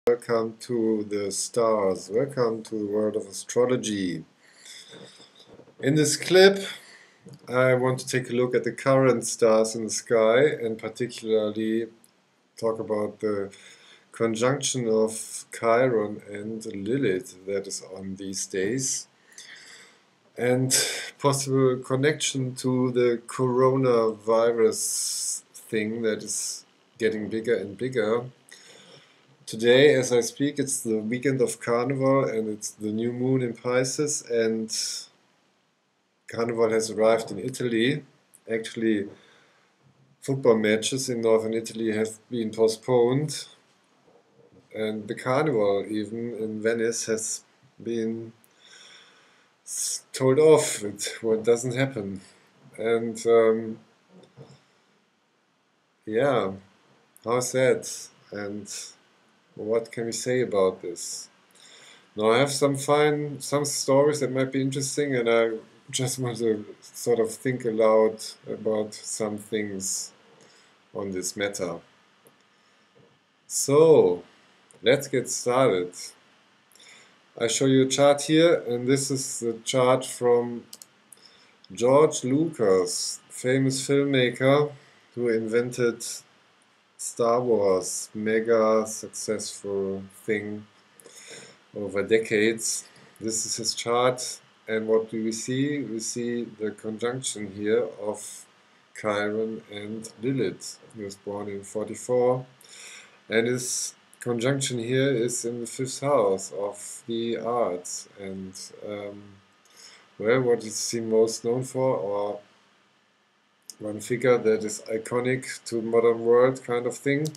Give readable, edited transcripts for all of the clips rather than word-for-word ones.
Welcome to the stars. Welcome to the world of astrology. In this clip, I want to take a look at the current stars in the sky and particularly talk about the conjunction of Chiron and Lilith that is on these days and possible connection to the coronavirus thing that is getting bigger and bigger. Today, as I speak, it's the weekend of Carnival and it's the new moon in Pisces, and Carnival has arrived in Italy. Actually, football matches in northern Italy have been postponed, and the Carnival, even in Venice, has been told off. It doesn't happen. And yeah, how's that? And what can we say about this? Now I have some stories that might be interesting, and I just want to sort of think aloud about some things on this matter. So, let's get started. I show you a chart here, and this is the chart from George Lucas, famous filmmaker who invented Star Wars, mega successful thing over decades. This is his chart, and what do we see? We see the conjunction here of Chiron and Lilith. He was born in 44, and his conjunction here is in the 5th house of the arts. And well, what is he most known for, or one figure that is iconic to modern world kind of thing?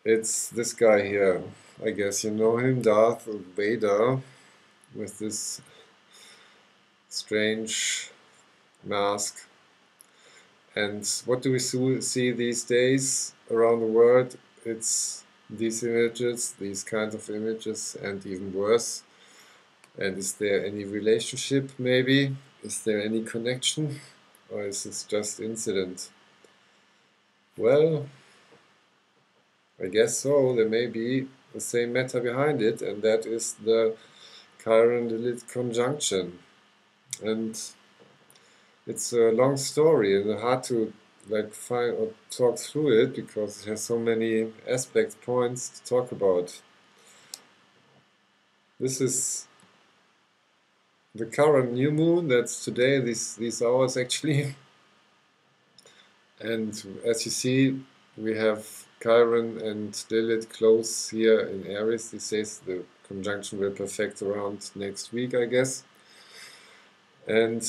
It's this guy here. I guess you know him, Darth Vader, with this strange mask. And what do we see these days around the world? It's these images, these kinds of images, and even worse. And is there any relationship, maybe? Is there any connection? Or is this just incident? Well, I guess so. There may be the same matter behind it, and that is the Chiron-Lilith-Conjunction. And it's a long story and hard to find or talk through it because it has so many aspects, points to talk about. This is the current new moon. That's today, these hours actually. And as you see, we have Chiron and Lilith close here in Aries. This says the conjunction will perfect around next week, I guess. And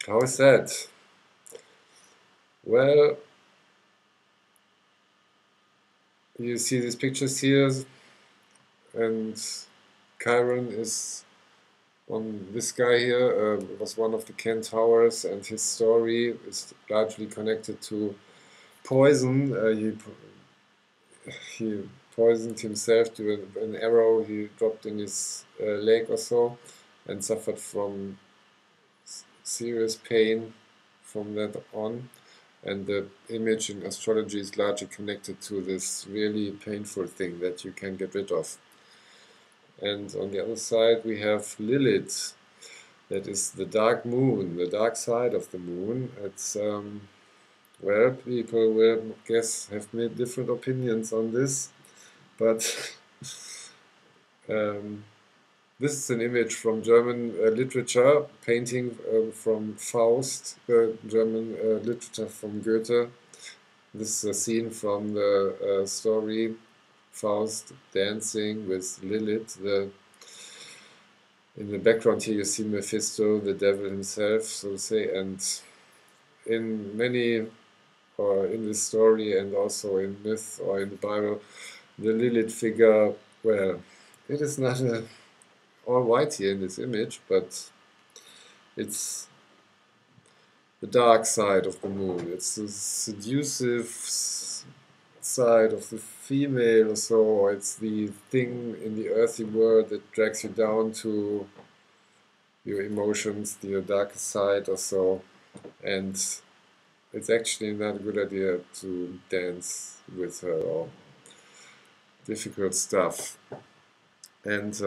how is that? Well, you see these pictures here, and Chiron is on this guy here, was one of the centaurs, and his story is largely connected to poison. He poisoned himself to an arrow he dropped in his leg or so, and suffered from serious pain from that on. And the image in astrology is largely connected to this really painful thing that you can get rid of. And on the other side we have Lilith, that is the dark moon, the dark side of the moon. It's well, people will, I guess, have made different opinions on this, but this is an image from German literature, painting from Faust, German literature from Goethe. This is a scene from the story Faust dancing with Lilith. In the background here you see Mephisto, the devil himself, so to say, and in many, or in this story and also in myth or in the Bible, the Lilith figure, well, it is not all white here in this image, but it's the dark side of the moon. It's the seductive side of the female or so, or it's the thing in the earthy world that drags you down to your emotions, your darkest side or so. And it's actually not a good idea to dance with her or difficult stuff. And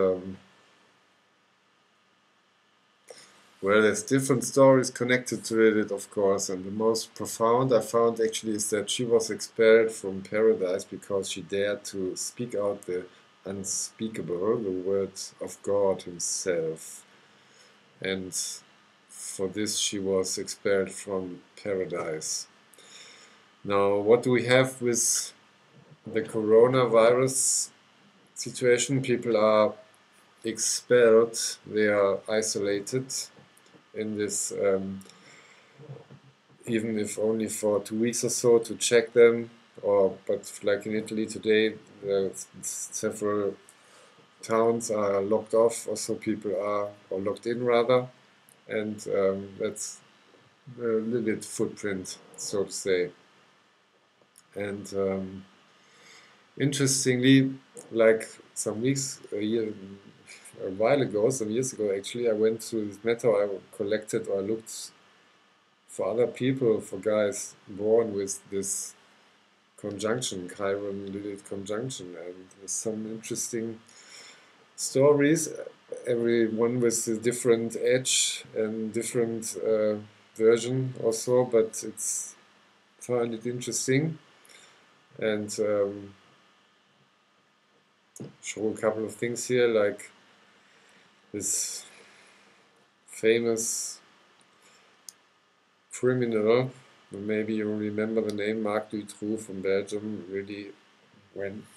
well, there's different stories connected to it, of course, and the most profound I found actually is that she was expelled from paradise because she dared to speak out the unspeakable, the word of God himself. And for this she was expelled from paradise. Now, what do we have with the coronavirus situation? People are expelled, they are isolated in this, even if only for 2 weeks or so, to check them. But like in Italy today, several towns are locked off, also people are, or locked in rather, and that's a Lilith footprint, so to say. And interestingly, like some while ago, some years ago actually, I went through this matter. I collected or looked for other people, for guys born with this conjunction, Chiron Lilith conjunction, and there's some interesting stories, everyone with a different edge and different version also, but it's find it interesting. And show a couple of things here, like this famous criminal, maybe you remember the name, Marc Dutroux from Belgium, really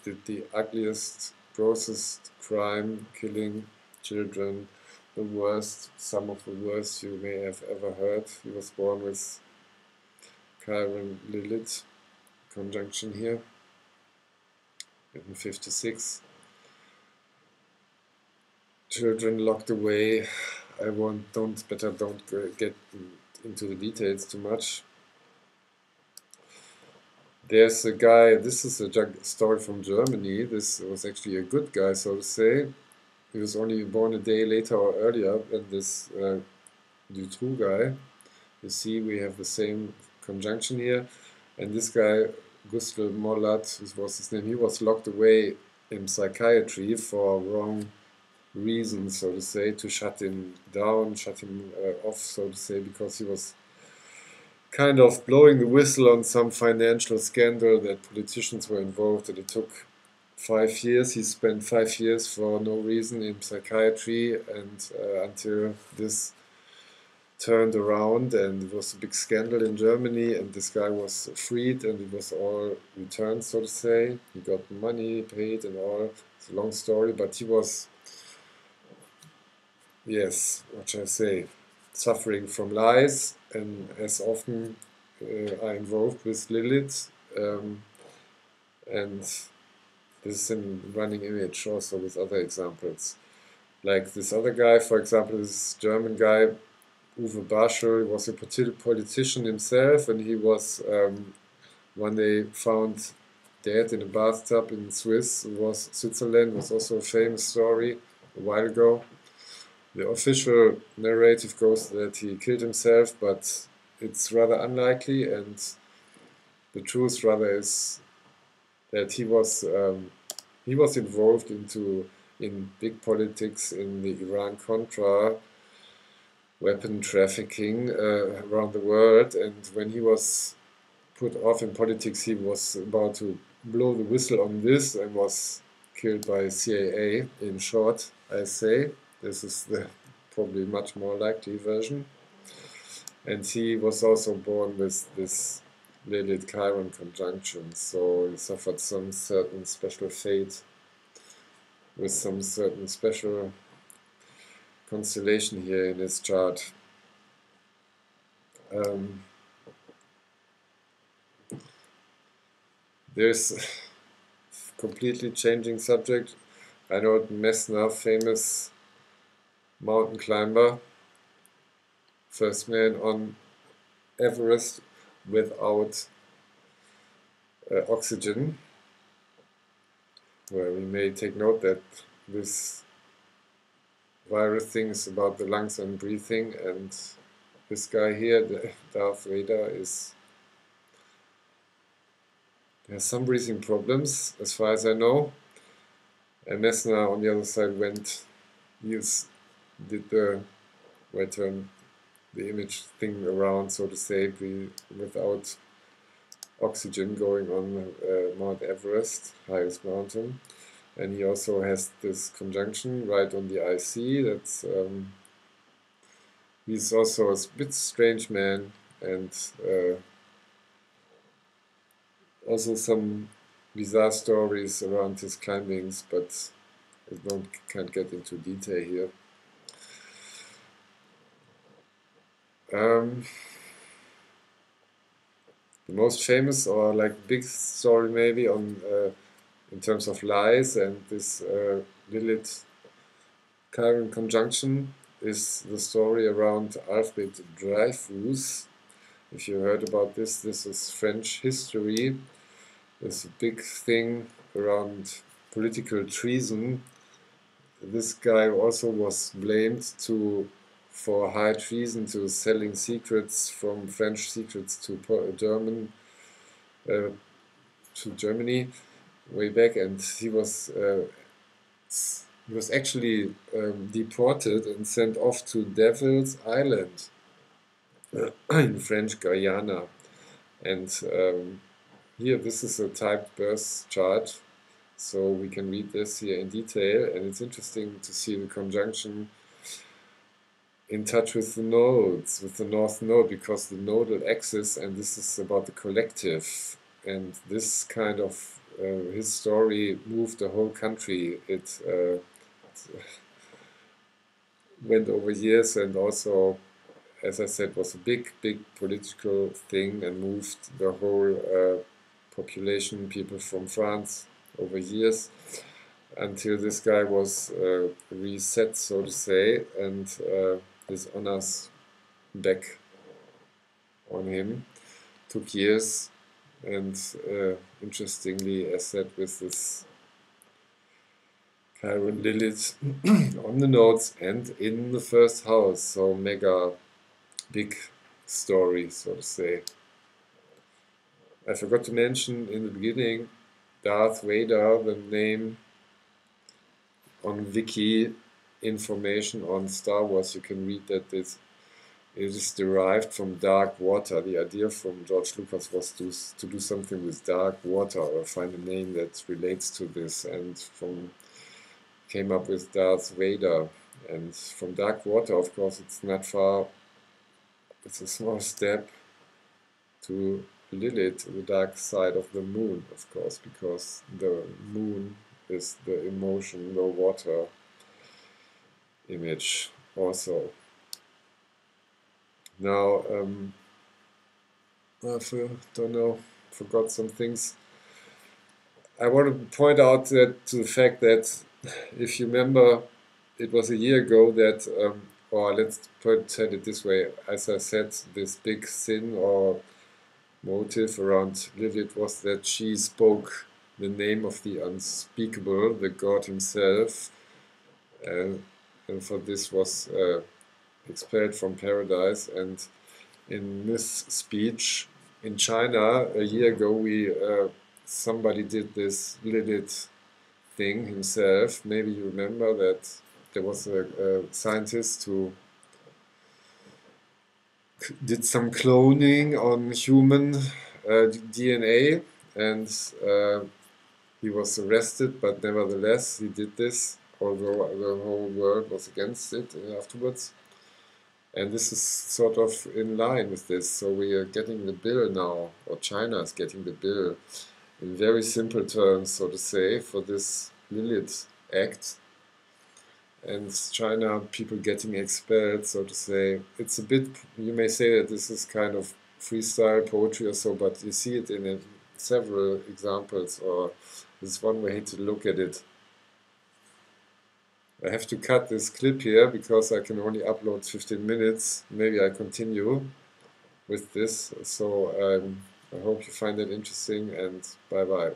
did the ugliest, grossest crime, killing children, the worst, some of the worst you may have ever heard. He was born with Chiron Lilith conjunction here in 56. Children locked away. Don't get into the details too much. There's a guy, this is a story from Germany. This was actually a good guy, so to say. He was only born a day later or earlier than this Dutroux guy. You see, we have the same conjunction here. And this guy, Gustl Mollat, this was his name, he was locked away in psychiatry for wrong reasons, so to say, to shut him down, shut him off, so to say, because he was kind of blowing the whistle on some financial scandal that politicians were involved, and it took 5 years. He spent 5 years for no reason in psychiatry, and until this turned around, and it was a big scandal in Germany, and this guy was freed, and it was all returned, so to say. He got money paid and all. It's a long story, but he was, yes, what shall I say, suffering from lies, and as often are involved with Lilith, and this is a running image also with other examples. Like this other guy, for example, this German guy, Uwe Barschel, was a politician himself, and he was, one day found dead in a bathtub in Switzerland, was also a famous story a while ago. The official narrative goes that he killed himself, but it's rather unlikely, and the truth rather is that he was involved in big politics in the Iran-Contra weapon trafficking around the world, and when he was put off in politics, he was about to blow the whistle on this and was killed by CIA. In short, I say. This is the probably much more likely version. And he was also born with this Lilith-Chiron conjunction, so he suffered some certain special fate with some certain special constellation here in his chart. There's completely changing subject. Reinhold Messner, famous mountain climber, first man on Everest without oxygen, where we may take note that this virus thing is about the lungs and breathing, and this guy here, Darth Vader, has some breathing problems, as far as I know. And Messner on the other side did the, turn the image thing around, so to say, without oxygen going on Mount Everest, highest mountain. And he also has this conjunction right on the IC. That's he's also a bit strange man, and also some bizarre stories around his climbings, but I can't get into detail here. The most famous or like big story maybe on in terms of lies and this Lilith-Chiron conjunction is the story around Alfred Dreyfus. If you heard about this, this is French history. There's a big thing around political treason. This guy also was blamed for high treason, to selling secrets from French secrets to Germany way back, and he was actually deported and sent off to Devil's Island in French Guyana. And here, this is a typed birth chart, so we can read this here in detail, and it's interesting to see the conjunction in touch with the nodes, with the north node, because the nodal axis, and this is about the collective, and this kind of his story moved the whole country. It went over years, and also, as I said, was a big political thing, and moved the whole population, people from France, over years, until this guy was reset, so to say, and his honors back on him. Took years, and interestingly, as said, with this ChironLilith on the nodes and in the first house, so mega big story, so to say. I forgot to mention in the beginning, Darth Vader, the name on Wiki information on Star Wars, you can read that it is derived from dark water. The idea from George Lucas was to do something with dark water, or find a name that relates to this, and came up with Darth Vader. And from dark water, of course, it's not far, it's a small step to Lilith, the dark side of the moon, of course, because the moon is the emotion, the water image also. Now, I don't know, forgot some things. I want to point out to the fact that, if you remember, it was a year ago that, or let's tell it this way, as I said, this big sin or motive around Lilith was that she spoke the name of the unspeakable, the God himself, and for this was expelled from paradise. And in this speech in China a year ago, somebody did this Lilith thing himself. Maybe you remember that there was a scientist who did some cloning on human DNA, and he was arrested, but nevertheless he did this, although the whole world was against it afterwards. And this is sort of in line with this. So we are getting the bill now, or China is getting the bill, in very simple terms, so to say, for this Lilith act. And China, people getting expelled, so to say. It's a bit, you may say that this is kind of freestyle poetry or so, but you see it in several examples, or this is one way to look at it. I have to cut this clip here because I can only upload 15 minutes. Maybe I continue with this. So I hope you find it interesting, and bye bye.